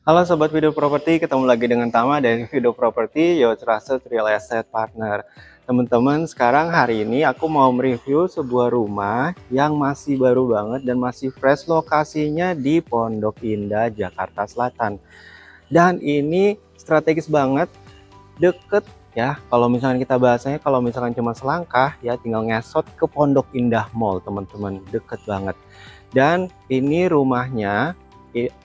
Halo Sobat Video Properti, ketemu lagi dengan Tama dari Video Properti, Your Trusted Real Estate Partner. Teman-teman, sekarang hari ini aku mau mereview sebuah rumah yang masih baru banget dan masih fresh, lokasinya di Pondok Indah, Jakarta Selatan. Dan ini strategis banget, deket ya. Kalau misalkan kita bahasanya, kalau misalkan cuma selangkah ya, tinggal ngesot ke Pondok Indah Mall, teman-teman, deket banget. Dan ini rumahnya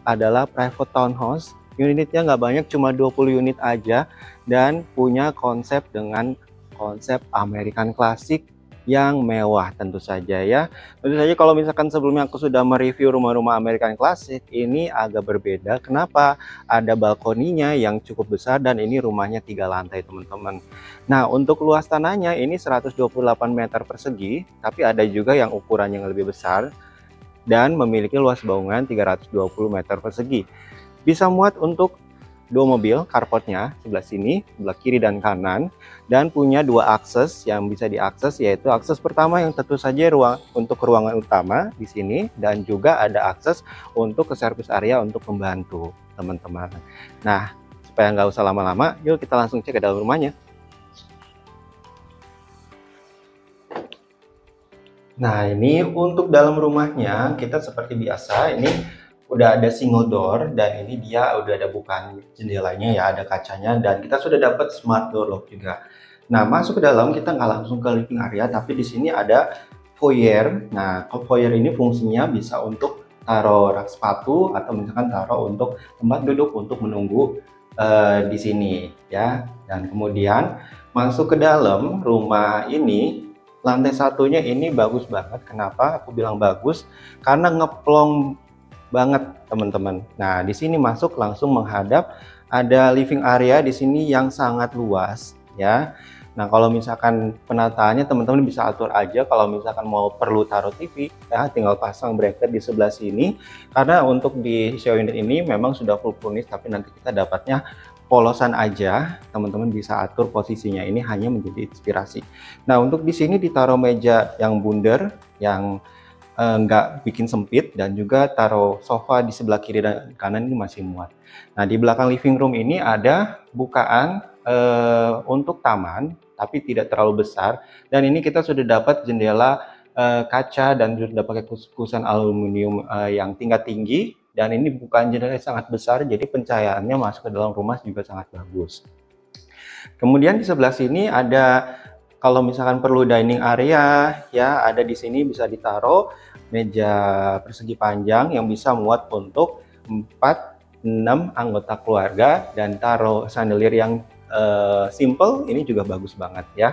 adalah private townhouse, unitnya nggak banyak, cuma 20 unit aja, dan punya konsep dengan konsep American Classic yang mewah tentu saja ya. Tentu saja kalau misalkan sebelumnya aku sudah mereview rumah-rumah American Classic, ini agak berbeda. Kenapa? Ada balkoninya yang cukup besar dan ini rumahnya 3 lantai teman-teman. Nah, untuk luas tanahnya ini 128 meter persegi, tapi ada juga yang ukurannya yang lebih besar dan memiliki luas bangunan 320 meter persegi. Bisa muat untuk 2 mobil, carportnya sebelah sini, sebelah kiri dan kanan, dan punya 2 akses yang bisa diakses, yaitu akses pertama yang tentu saja untuk ruangan utama di sini, dan juga ada akses untuk ke service area untuk pembantu teman-teman. Nah, supaya nggak usah lama-lama, yuk kita langsung cek ke dalam rumahnya. Nah, ini untuk dalam rumahnya kita seperti biasa, ini udah ada single door dan ini dia udah ada bukaan jendelanya ya, ada kacanya, dan kita sudah dapat smart door lock juga. Nah, masuk ke dalam kita nggak langsung ke living area, tapi di sini ada foyer. Nah, foyer ini fungsinya bisa untuk taruh rak sepatu atau misalkan taruh untuk tempat duduk untuk menunggu di sini ya. Dan kemudian masuk ke dalam rumah ini, lantai satunya ini bagus banget. Kenapa aku bilang bagus? Karena ngeplong banget teman-teman. Nah, di sini masuk langsung menghadap, ada living area di sini yang sangat luas ya. Nah, kalau misalkan penataannya teman-teman bisa atur aja. Kalau misalkan mau perlu taruh TV ya, tinggal pasang bracket di sebelah sini. Karena untuk di show unit ini memang sudah full furnished, tapi nanti kita dapatnya polosan aja, teman-teman bisa atur posisinya, ini hanya menjadi inspirasi. Nah, untuk di sini ditaruh meja yang bundar, yang nggak bikin sempit, dan juga taruh sofa di sebelah kiri dan kanan ini masih muat. Nah, di belakang living room ini ada bukaan untuk taman, tapi tidak terlalu besar, dan ini kita sudah dapat jendela kaca dan sudah pakai kusen aluminium yang tingkat tinggi. Dan ini bukan jendela sangat besar, jadi pencahayaannya masuk ke dalam rumah juga sangat bagus. Kemudian di sebelah sini ada, kalau misalkan perlu dining area ya, ada di sini bisa ditaruh meja persegi panjang yang bisa muat untuk 4-6 anggota keluarga, dan taruh chandelier yang simple ini juga bagus banget ya.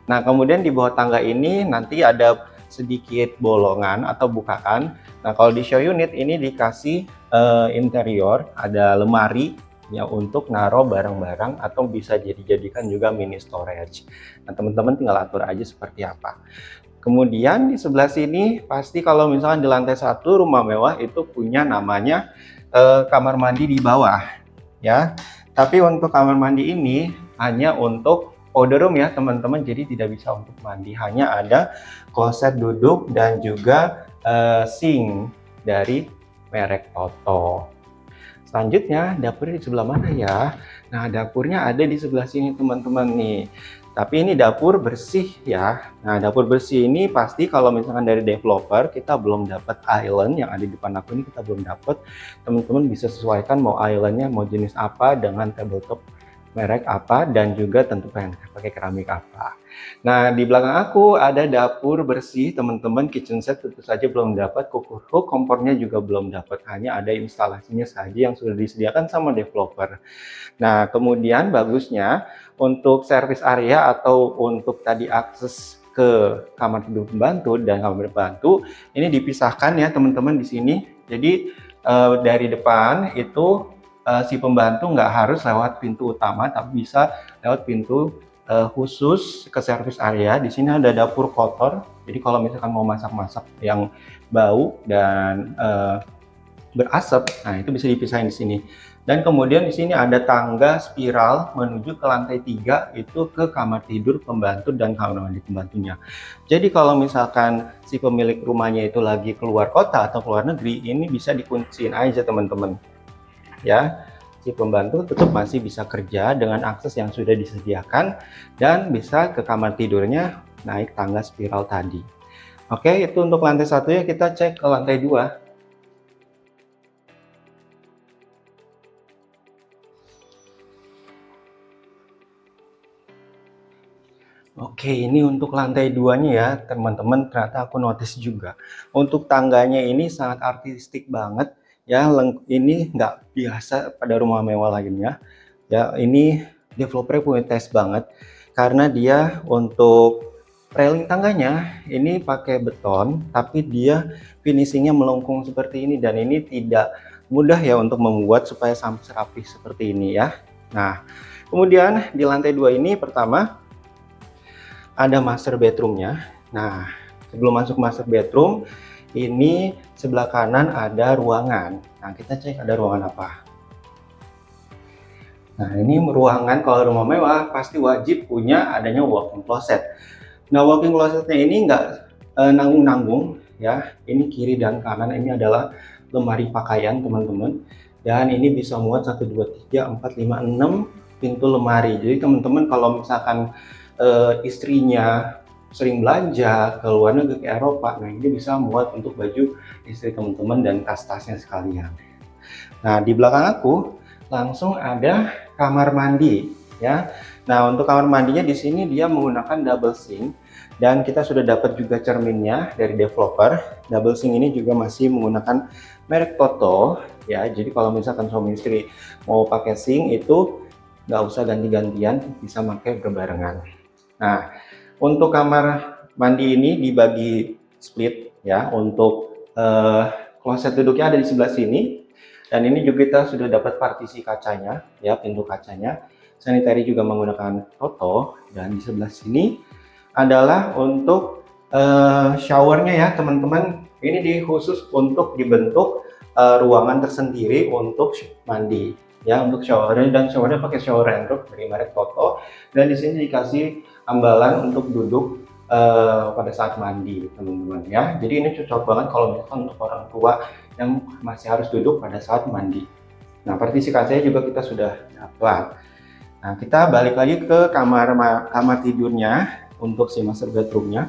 Nah, kemudian di bawah tangga ini nanti ada sedikit bolongan atau bukaan. Nah, kalau di show unit ini dikasih interior, ada lemari ya untuk naruh barang-barang atau bisa dijadikan juga mini storage. Nah, teman-teman tinggal atur aja seperti apa. Kemudian di sebelah sini pasti kalau misalkan di lantai 1 rumah mewah itu punya namanya kamar mandi di bawah ya. Tapi untuk kamar mandi ini hanya untuk powder room ya teman-teman, jadi tidak bisa untuk mandi, hanya ada kloset duduk dan juga sink dari merek Toto. Selanjutnya dapurnya di sebelah mana ya? Nah, dapurnya ada di sebelah sini teman-teman nih. Tapi ini dapur bersih ya. Nah, dapur bersih ini pasti kalau misalkan dari developer kita belum dapat island yang ada di depan aku ini, kita belum dapat. Teman-teman bisa sesuaikan mau islandnya mau jenis apa, dengan tabletop merek apa, dan juga tentu pengen pakai keramik apa. Nah, di belakang aku ada dapur bersih teman-teman, kitchen set tentu saja belum dapat, cooker hook, kompornya juga belum dapat, hanya ada instalasinya saja yang sudah disediakan sama developer. Nah, kemudian bagusnya untuk service area atau untuk tadi akses ke kamar tidur pembantu dan kamar pembantu ini dipisahkan ya teman-teman di sini. Jadi dari depan itu si pembantu nggak harus lewat pintu utama, tapi bisa lewat pintu khusus ke service area. Di sini ada dapur kotor, jadi kalau misalkan mau masak-masak yang bau dan berasap, nah itu bisa dipisahin di sini. Dan kemudian di sini ada tangga spiral menuju ke lantai 3 itu ke kamar tidur pembantu dan kamar mandi pembantunya. Jadi kalau misalkan si pemilik rumahnya itu lagi keluar kota atau keluar negeri, ini bisa dikunciin aja teman-teman. ya, si pembantu tetap masih bisa kerja dengan akses yang sudah disediakan dan bisa ke kamar tidurnya naik tangga spiral tadi. Oke, itu untuk lantai 1 ya, kita cek ke lantai 2. Oke, ini untuk lantai 2-nya ya, teman-teman, ternyata aku notice juga. Untuk tangganya ini sangat artistik banget ya, ini nggak biasa pada rumah mewah lainnya. Ya, ini developer punya tes banget karena dia untuk railing tangganya ini pakai beton, tapi dia finishingnya melengkung seperti ini dan ini tidak mudah ya untuk membuat supaya sampai rapi seperti ini ya. Nah, kemudian di lantai 2 ini pertama ada master bedroomnya. Nah, sebelum masuk master bedroom, ini sebelah kanan ada ruangan. Nah, kita cek ada ruangan apa. Nah, ini ruangan kalau rumah mewah pasti wajib punya adanya walk-in closet. Nah, walk-in closetnya ini nggak nanggung-nanggung ya. Ini kiri dan kanan ini adalah lemari pakaian, teman-teman. Dan ini bisa muat 1, 2, 3, 4, 5, 6 pintu lemari. Jadi teman-teman kalau misalkan istrinya sering belanja ke luar negeri, ke Eropa, nah ini bisa muat untuk baju istri teman-teman dan tas-tasnya sekalian. Nah, di belakang aku langsung ada kamar mandi ya. Nah, untuk kamar mandinya di sini dia menggunakan double sink dan kita sudah dapat juga cerminnya dari developer. Double sink ini juga masih menggunakan merek Toto ya. Jadi kalau misalkan suami istri mau pakai sink itu nggak usah ganti-gantian, bisa pakai berbarengan. Nah, untuk kamar mandi ini dibagi split ya. Untuk kloset duduknya ada di sebelah sini, dan ini juga kita sudah dapat partisi kacanya ya, pintu kacanya. Sanitary juga menggunakan Toto, dan di sebelah sini adalah untuk showernya ya teman-teman. Ini khusus untuk dibentuk ruangan tersendiri untuk mandi ya, untuk showernya, dan showernya pakai shower handroom dari merek Toto, dan di sini dikasih ambalan untuk duduk pada saat mandi teman-teman ya. Jadi ini cocok banget kalau misalkan untuk orang tua yang masih harus duduk pada saat mandi. Nah, partisi kacanya juga kita sudah dapat. Nah, kita balik lagi ke kamar tidurnya untuk si master bedroomnya.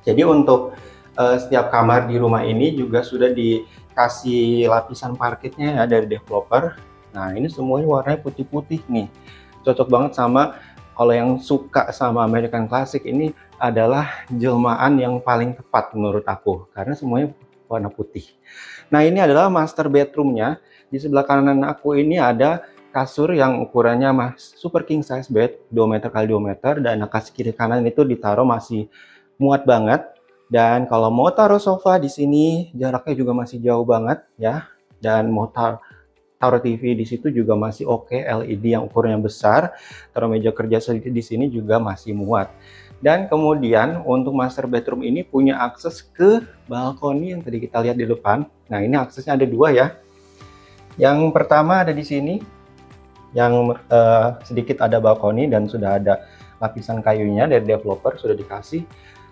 Jadi untuk setiap kamar di rumah ini juga sudah dikasih lapisan parketnya ya dari developer. Nah, ini semuanya warnanya putih-putih nih, cocok banget sama, kalau yang suka sama American Classic ini adalah jelmaan yang paling tepat menurut aku, karena semuanya warna putih. Nah, ini adalah master bedroomnya. Di sebelah kanan aku ini ada kasur yang ukurannya super king size bed 2 meter x 2 meter, dan kasih kiri kanan itu ditaruh masih muat banget. Dan kalau mau taruh sofa di sini jaraknya juga masih jauh banget ya, dan mau taruh TV di situ juga masih oke, LED yang ukurannya besar. Taruh meja kerja sedikit di sini juga masih muat. Dan kemudian untuk master bedroom ini punya akses ke balkoni yang tadi kita lihat di depan. Nah, ini aksesnya ada 2 ya. Yang pertama ada di sini, yang sedikit ada balkoni dan sudah ada lapisan kayunya dari developer sudah dikasih.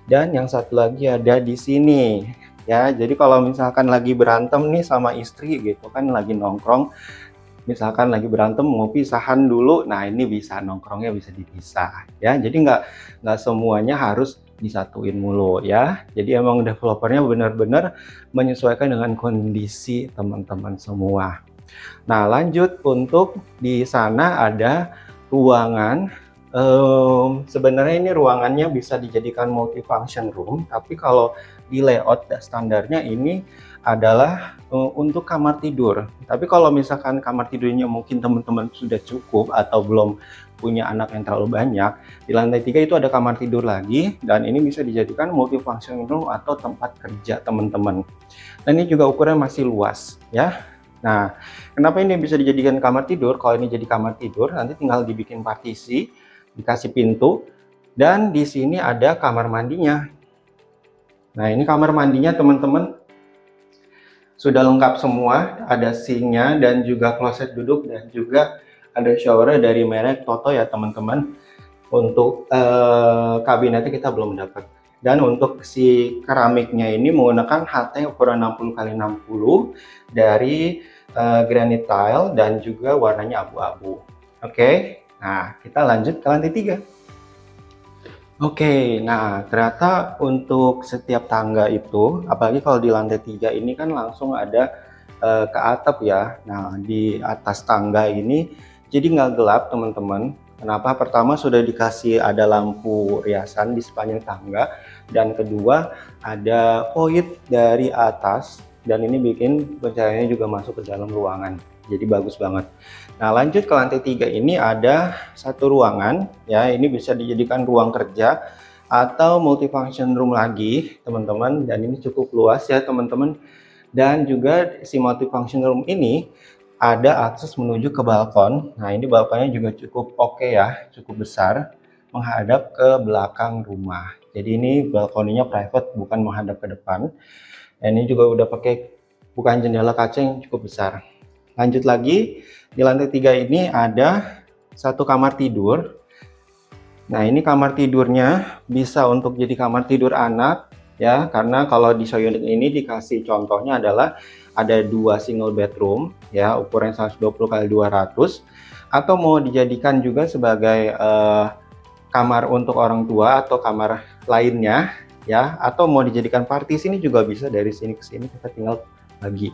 Dan yang satu lagi ada di sini. Ya, jadi kalau misalkan lagi berantem nih sama istri gitu kan, lagi nongkrong, misalkan lagi berantem mau pisahan dulu, nah ini bisa nongkrongnya bisa dipisah ya. Jadi nggak semuanya harus disatuin mulu ya. Jadi emang developernya benar-benar menyesuaikan dengan kondisi teman-teman semua. Nah, lanjut untuk di sana ada ruangan. Sebenarnya ini ruangannya bisa dijadikan multifunction room, tapi kalau di layout standarnya ini adalah untuk kamar tidur. Tapi kalau misalkan kamar tidurnya mungkin teman-teman sudah cukup atau belum punya anak yang terlalu banyak, di lantai 3 itu ada kamar tidur lagi, dan ini bisa dijadikan multifunction room atau tempat kerja teman-teman. Dan ini juga ukuran masih luas ya. Nah, kenapa ini bisa dijadikan kamar tidur? Kalau ini jadi kamar tidur, nanti tinggal dibikin partisi, dikasih pintu, dan di sini ada kamar mandinya. Nah, ini kamar mandinya teman-teman sudah lengkap semua, ada sinknya dan juga kloset duduk, dan juga ada shower dari merek Toto ya teman-teman. Untuk kabinetnya kita belum dapat. Dan untuk si keramiknya ini menggunakan HT ukuran 60 x 60 dari granite tile dan juga warnanya abu-abu. Oke, nah kita lanjut ke lantai 3. Oke, nah ternyata untuk setiap tangga itu, apalagi kalau di lantai 3 ini kan langsung ada ke atap ya. Nah di atas tangga ini jadi nggak gelap teman-teman. Kenapa? Pertama sudah dikasih ada lampu riasan di sepanjang tangga, dan kedua ada void dari atas, dan ini bikin pencahayaannya juga masuk ke dalam ruangan. Jadi bagus banget. Nah lanjut ke lantai 3 ini ada satu ruangan ya, ini bisa dijadikan ruang kerja atau multifunction room lagi teman-teman, dan ini cukup luas ya teman-teman. Dan juga si multifunction room ini ada akses menuju ke balkon. Nah ini balkonnya juga cukup oke ya, cukup besar menghadap ke belakang rumah. Jadi ini balkoninya private, bukan menghadap ke depan. Dan ini juga udah pakai bukan jendela kaca yang cukup besar. Lanjut lagi, di lantai 3 ini ada satu kamar tidur. Nah ini kamar tidurnya bisa untuk jadi kamar tidur anak ya, karena kalau di show unit ini dikasih contohnya adalah ada 2 single bedroom ya, ukuran 120 x 200, atau mau dijadikan juga sebagai kamar untuk orang tua atau kamar lainnya ya, atau mau dijadikan partisi ini juga bisa. Dari sini ke sini kita tinggal bagi.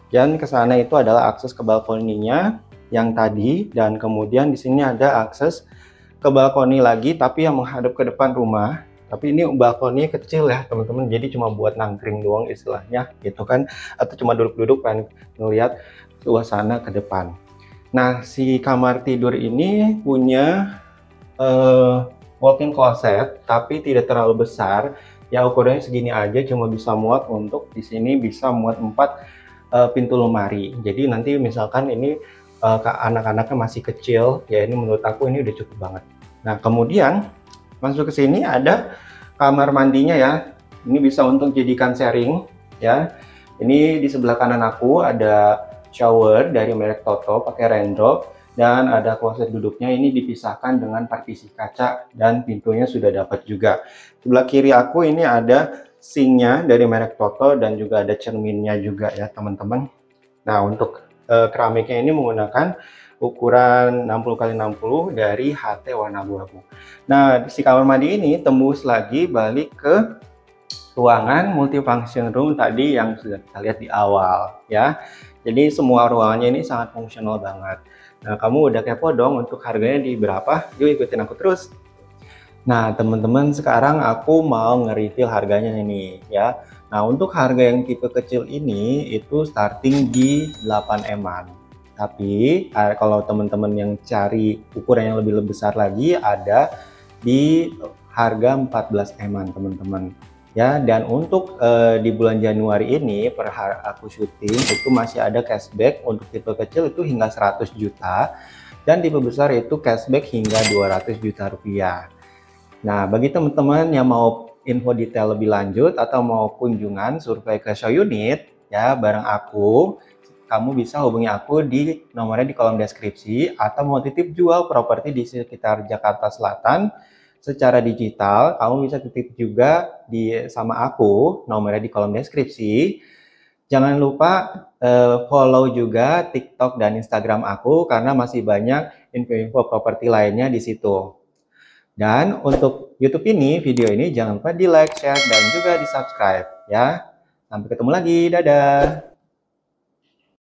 Dan ke sana itu adalah akses ke balkoninya yang tadi, dan kemudian di sini ada akses ke balkoni lagi tapi yang menghadap ke depan rumah. Tapi ini balkoninya kecil ya teman-teman, jadi cuma buat nangkring doang istilahnya gitu kan, atau cuma duduk-duduk pengen ngelihat suasana ke depan. Nah si kamar tidur ini punya walk-in closet tapi tidak terlalu besar ya, ukurannya segini aja, cuma bisa muat untuk di sini bisa muat 4 pintu lemari. Jadi nanti misalkan ini anak-anaknya masih kecil ya, ini menurut aku ini udah cukup banget. Nah kemudian masuk ke sini ada kamar mandinya ya, ini bisa untuk jadikan sharing ya. Ini di sebelah kanan aku ada shower dari merek Toto pakai raindrop, dan ada kloset duduknya, ini dipisahkan dengan partisi kaca dan pintunya sudah dapat juga. Sebelah kiri aku ini ada sinknya dari merek Toto dan juga ada cerminnya juga ya teman-teman. Nah untuk keramiknya ini menggunakan ukuran 60 x 60 dari HT warna abu-abu. Nah si kamar mandi ini tembus lagi balik ke ruangan multifunction room tadi yang sudah kita lihat di awal ya. Jadi semua ruangannya ini sangat fungsional banget. Nah kamu udah kepo dong untuk harganya di berapa? Yuk ikutin aku terus. Nah teman-teman, sekarang aku mau nge-review harganya ini ya. Nah untuk harga yang tipe kecil ini itu starting di 8 M-an. Tapi kalau teman-teman yang cari ukuran yang lebih besar lagi ada di harga 14 M-an teman-teman ya. Dan untuk di bulan Januari ini per aku syuting itu masih ada cashback untuk tipe kecil itu hingga 100 juta, dan tipe besar itu cashback hingga 200 juta rupiah. Nah, bagi teman-teman yang mau info detail lebih lanjut atau mau kunjungan survei ke show unit ya bareng aku, kamu bisa hubungi aku di nomornya di kolom deskripsi, atau mau titip jual properti di sekitar Jakarta Selatan secara digital, kamu bisa titip juga sama aku, nomornya di kolom deskripsi. Jangan lupa follow juga TikTok dan Instagram aku karena masih banyak info-info properti lainnya di situ. Dan untuk YouTube ini, video ini jangan lupa di like, share, dan juga di subscribe ya. Sampai ketemu lagi, dadah!